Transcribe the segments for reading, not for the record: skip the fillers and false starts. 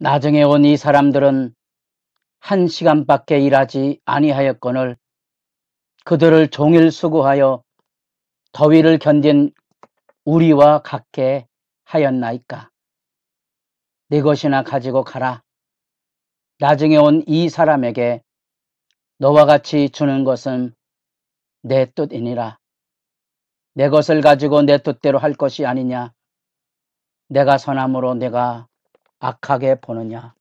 나중에 온 이 사람들은 1시간밖에 일하지 아니하였거늘 그들을 종일 수고하여 더위를 견딘 우리와 같게 하였나이까. 네 것이나 가지고 가라. 나중에 온 이 사람에게 너와 같이 주는 것은 내 뜻이니라. 내 것을 가지고 내 뜻대로 할 것이 아니냐. 내가 선함으로 내가 악하게 보느냐.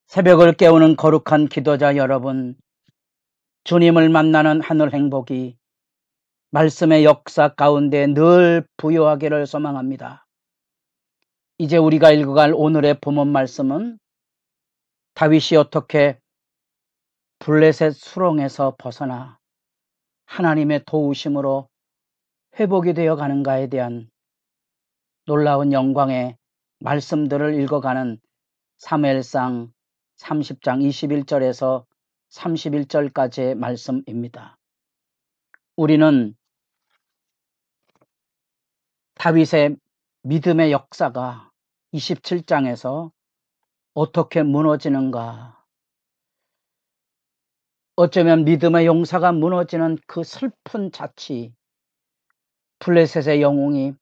새벽을 깨우는 거룩한 기도자 여러분, 주님을 만나는 하늘 행복이 말씀의 역사 가운데 늘 부여하기를 소망합니다. 이제 우리가 읽어갈 오늘의 본문 말씀은 다윗이 어떻게 블레셋 수렁에서 벗어나 하나님의 도우심으로 회복이 되어 가는가에 대한 놀라운 영광의 말씀들을 읽어가는 사무엘상 30장 21절에서 31절까지의 말씀입니다. 우리는 다윗의 믿음의 역사가 27장에서 어떻게 무너지는가, 어쩌면 믿음의 용사가 무너지는 그 슬픈 자취, 블레셋의 영웅이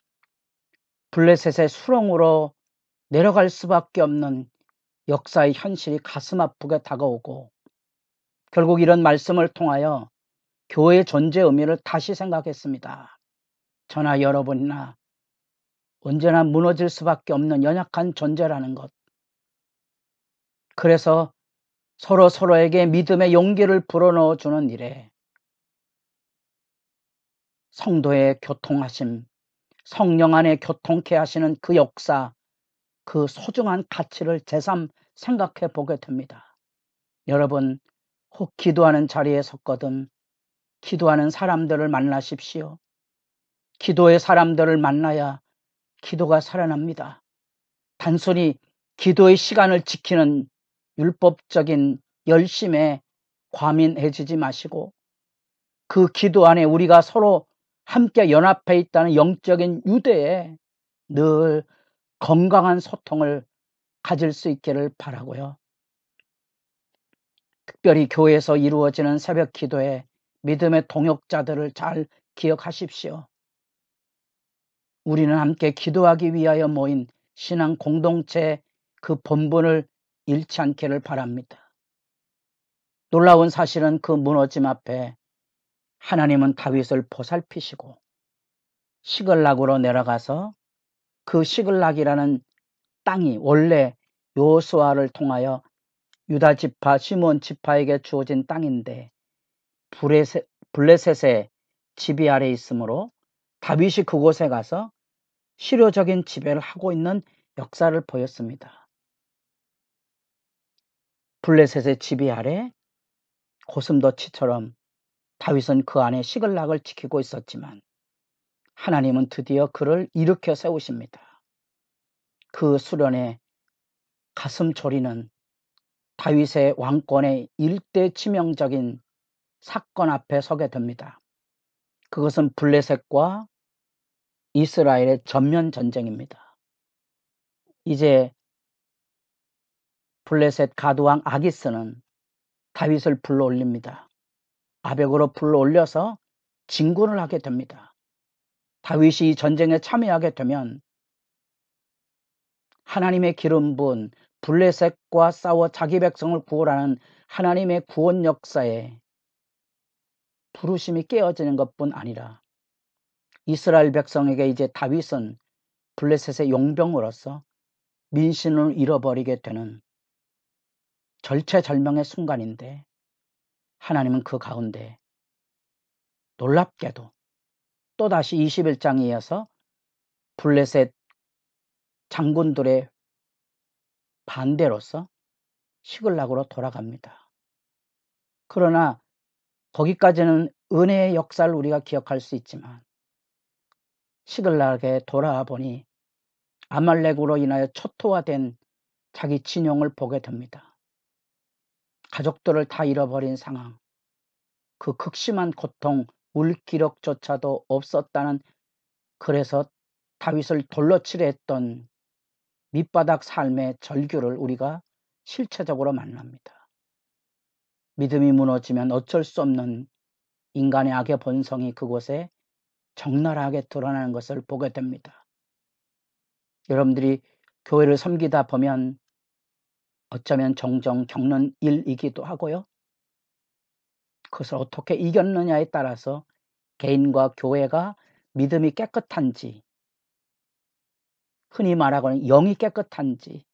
블레셋의 수렁으로 내려갈 수밖에 없는 역사의 현실이 가슴 아프게 다가오고, 결국 이런 말씀을 통하여 교회의 존재 의미를 다시 생각했습니다. 저나 여러분이나 언제나 무너질 수밖에 없는 연약한 존재라는 것. 그래서 서로에게 믿음의 용기를 불어넣어 주는 일에 성도의 교통하심, 성령 안에 교통케 하시는 그 역사, 그 소중한 가치를 새삼 생각해 보게 됩니다. 여러분, 혹 기도하는 자리에 섰거든 기도하는 사람들을 만나십시오. 기도의 사람들을 만나야 기도가 살아납니다. 단순히 기도의 시간을 지키는 율법적인 열심에 과민해지지 마시고, 그 기도 안에 우리가 서로 함께 연합해 있다는 영적인 유대에 늘 건강한 소통을 가질 수 있기를 바라고요. 특별히 교회에서 이루어지는 새벽 기도에 믿음의 동역자들을 잘 기억하십시오. 우리는 함께 기도하기 위하여 모인 신앙 공동체의 그 본분을 잃지 않기를 바랍니다. 놀라운 사실은 그 무너짐 앞에 하나님은 다윗을 보살피시고 시글락으로 내려가서 그 시글락이라는 땅이 원래 여호수아를 통하여 유다 지파 시몬 지파에게 주어진 땅인데 블레셋의 지배 아래 있으므로 다윗이 그곳에 가서 실효적인 지배를 하고 있는 역사를 보였습니다. 블레셋의 지배 아래 고슴도치처럼 다윗은 그 안에 시글락을 지키고 있었지만 하나님은 드디어 그를 일으켜 세우십니다. 그 수련의 가슴 졸이는 다윗의 왕권의 일대 치명적인 사건 앞에 서게 됩니다. 그것은 블레셋과 이스라엘의 전면 전쟁입니다. 이제 블레셋 가두왕 아기스는 다윗을 불러올립니다. 아벡으로 불러올려서 진군을 하게 됩니다. 다윗이 이 전쟁에 참여하게 되면 하나님의 기름 부은 블레셋과 싸워 자기 백성을 구원하는 하나님의 구원 역사에 부르심이 깨어지는 것뿐 아니라 이스라엘 백성에게 이제 다윗은 블레셋의 용병으로서 민심을 잃어버리게 되는 절체절명의 순간인데, 하나님은 그 가운데 놀랍게도 또다시 21장에 이어서 블레셋 장군들의 반대로서 시글락으로 돌아갑니다. 그러나 거기까지는 은혜의 역사를 우리가 기억할 수 있지만 시글락에 돌아와 보니 아말렉으로 인하여 초토화된 자기 진영을 보게 됩니다. 가족들을 다 잃어버린 상황, 그 극심한 고통, 물기력조차도 없었다는, 그래서 다윗을 돌로 치려 했던 밑바닥 삶의 절규를 우리가 실체적으로 만납니다. 믿음이 무너지면 어쩔 수 없는 인간의 악의 본성이 그곳에 적나라하게 드러나는 것을 보게 됩니다. 여러분들이 교회를 섬기다 보면 어쩌면 종종 겪는 일이기도 하고요. 그것을 어떻게 이겼느냐에 따라서 개인과 교회가 믿음이 깨끗한지, 흔히 말하고는 영이 깨끗한지,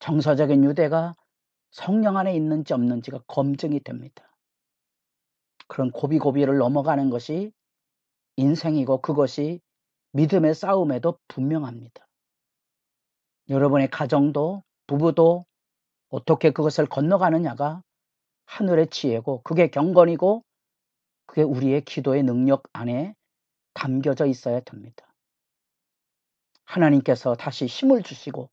정서적인 유대가 성령 안에 있는지 없는지가 검증이 됩니다. 그런 고비고비를 넘어가는 것이 인생이고 그것이 믿음의 싸움에도 분명합니다. 여러분의 가정도 부부도 어떻게 그것을 건너가느냐가 하늘의 지혜고 그게 경건이고 그게 우리의 기도의 능력 안에 담겨져 있어야 됩니다. 하나님께서 다시 힘을 주시고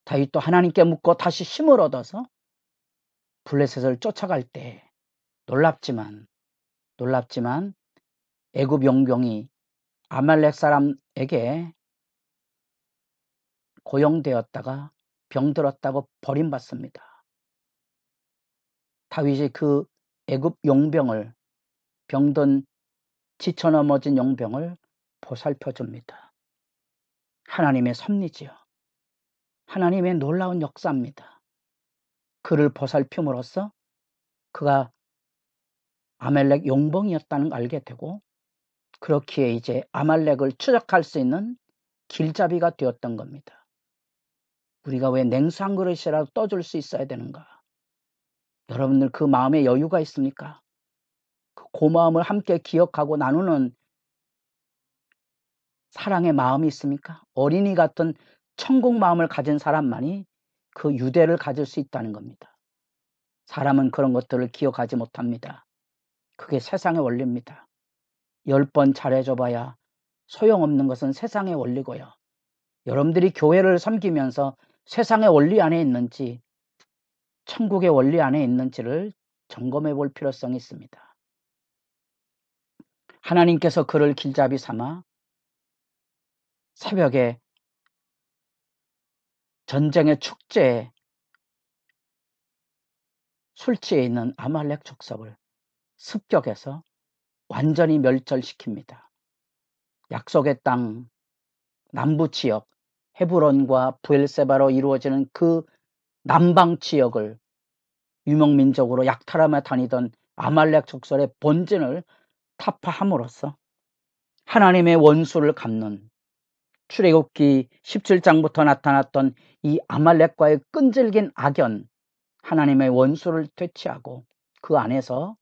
다윗도 하나님께 묻고 다시 힘을 얻어서 블레셋을 쫓아갈 때 놀랍지만 애굽 용병이 아말렉 사람에게 고용되었다가 병들었다고 버림받습니다. 다윗이 그 애굽 용병을 병든 지쳐 넘어진 용병을 보살펴 줍니다. 하나님의 섭리지요. 하나님의 놀라운 역사입니다. 그를 보살핌으로써 그가 아말렉 용병이었다는 걸 알게 되고 그렇기에 이제 아말렉을 추적할 수 있는 길잡이가 되었던 겁니다. 우리가 왜 냉수 한 그릇이라도 떠줄 수 있어야 되는가? 여러분들 그 마음에 여유가 있습니까? 그 고마움을 함께 기억하고 나누는 사랑의 마음이 있습니까? 어린이 같은 천국 마음을 가진 사람만이 그 유대를 가질 수 있다는 겁니다. 사람은 그런 것들을 기억하지 못합니다. 그게 세상의 원리입니다. 10번 잘해줘봐야 소용없는 것은 세상의 원리고요. 여러분들이 교회를 섬기면서 세상의 원리 안에 있는지 천국의 원리 안에 있는지를 점검해 볼 필요성이 있습니다. 하나님께서 그를 길잡이 삼아 새벽에 전쟁의 축제에 술취해 있는 아말렉 족속을 습격해서 완전히 멸절시킵니다. 약속의 땅 남부 지역 헤브론과 브엘세바로 이루어지는 그 남방 지역을 유목민족으로 약탈하며 다니던 아말렉 족속의 본진을 타파함으로써 하나님의 원수를 갚는 출애굽기 17장부터 나타났던 이 아말렉과의 끈질긴 악연, 하나님의 원수를 퇴치하고 그 안에서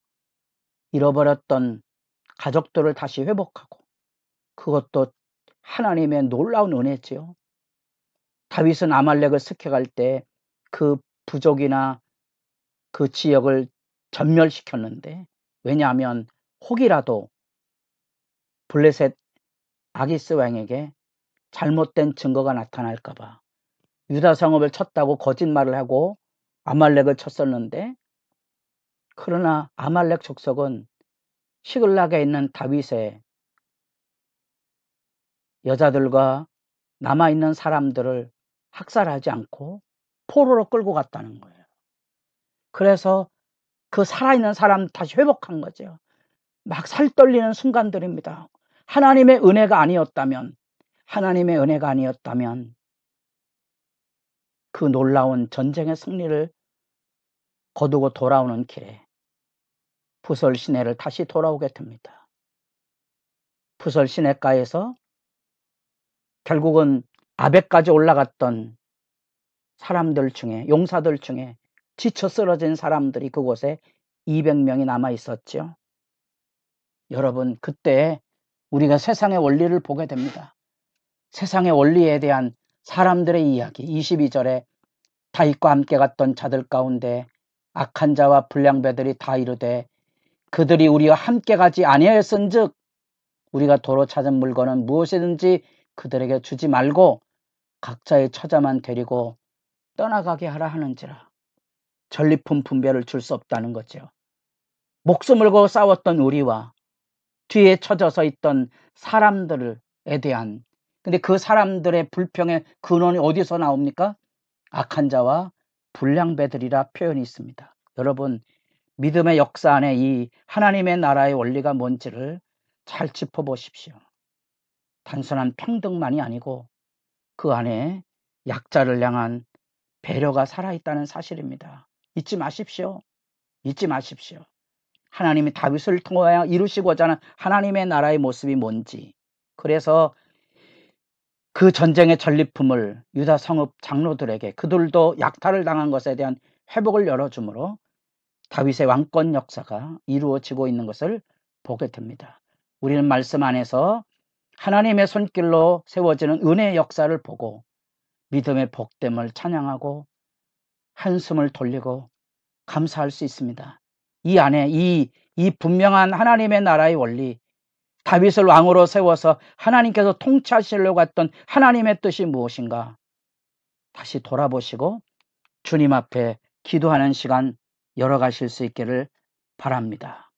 잃어버렸던 가족들을 다시 회복하고 그것도 하나님의 놀라운 은혜지요. 다윗은 아말렉을 습격할 때 그 부족이나 그 지역을 전멸시켰는데 왜냐하면 혹이라도 블레셋 아기스 왕에게 잘못된 증거가 나타날까 봐 유다 성읍을 쳤다고 거짓말을 하고 아말렉을 쳤었는데 그러나 아말렉 족속은 시글락에 있는 다윗의 여자들과 남아있는 사람들을 학살하지 않고 포로로 끌고 갔다는 거예요. 그래서 그 살아있는 사람 다시 회복한 거죠. 막 살떨리는 순간들입니다. 하나님의 은혜가 아니었다면 그 놀라운 전쟁의 승리를 거두고 돌아오는 길에 부설 시내를 다시 돌아오게 됩니다. 부설 시내가에서 결국은 아벡까지 올라갔던 사람들 중에 용사들 중에 지쳐 쓰러진 사람들이 그곳에 200명이 남아 있었죠. 여러분 그때 우리가 세상의 원리를 보게 됩니다. 세상의 원리에 대한 사람들의 이야기 22절에 다윗과 함께 갔던 자들 가운데 악한 자와 불량배들이 다 이르되 그들이 우리와 함께 가지 아니하였은즉 우리가 도로 찾은 물건은 무엇이든지 그들에게 주지 말고 각자의 처자만 데리고 떠나가게 하라 하는지라. 전리품 분배를 줄 수 없다는 거죠. 목숨을 걸고 싸웠던 우리와 뒤에 처져서 있던 사람들에 대한 근데 그 사람들의 불평의 근원이 어디서 나옵니까? 악한 자와 불량배들이라 표현이 있습니다. 여러분, 믿음의 역사 안에 이 하나님의 나라의 원리가 뭔지를 잘 짚어보십시오. 단순한 평등만이 아니고 그 안에 약자를 향한 배려가 살아있다는 사실입니다. 잊지 마십시오. 잊지 마십시오. 하나님이 다윗을 통하여 이루시고자 하는 하나님의 나라의 모습이 뭔지, 그래서 그 전쟁의 전리품을 유다 성읍 장로들에게 그들도 약탈을 당한 것에 대한 회복을 열어주므로 다윗의 왕권 역사가 이루어지고 있는 것을 보게 됩니다. 우리는 말씀 안에서 하나님의 손길로 세워지는 은혜의 역사를 보고 믿음의 복됨을 찬양하고 한숨을 돌리고 감사할 수 있습니다. 이 안에 이 분명한 하나님의 나라의 원리, 다윗을 왕으로 세워서 하나님께서 통치하시려고 했던 하나님의 뜻이 무엇인가 다시 돌아보시고 주님 앞에 기도하는 시간 열어가실 수 있기를 바랍니다.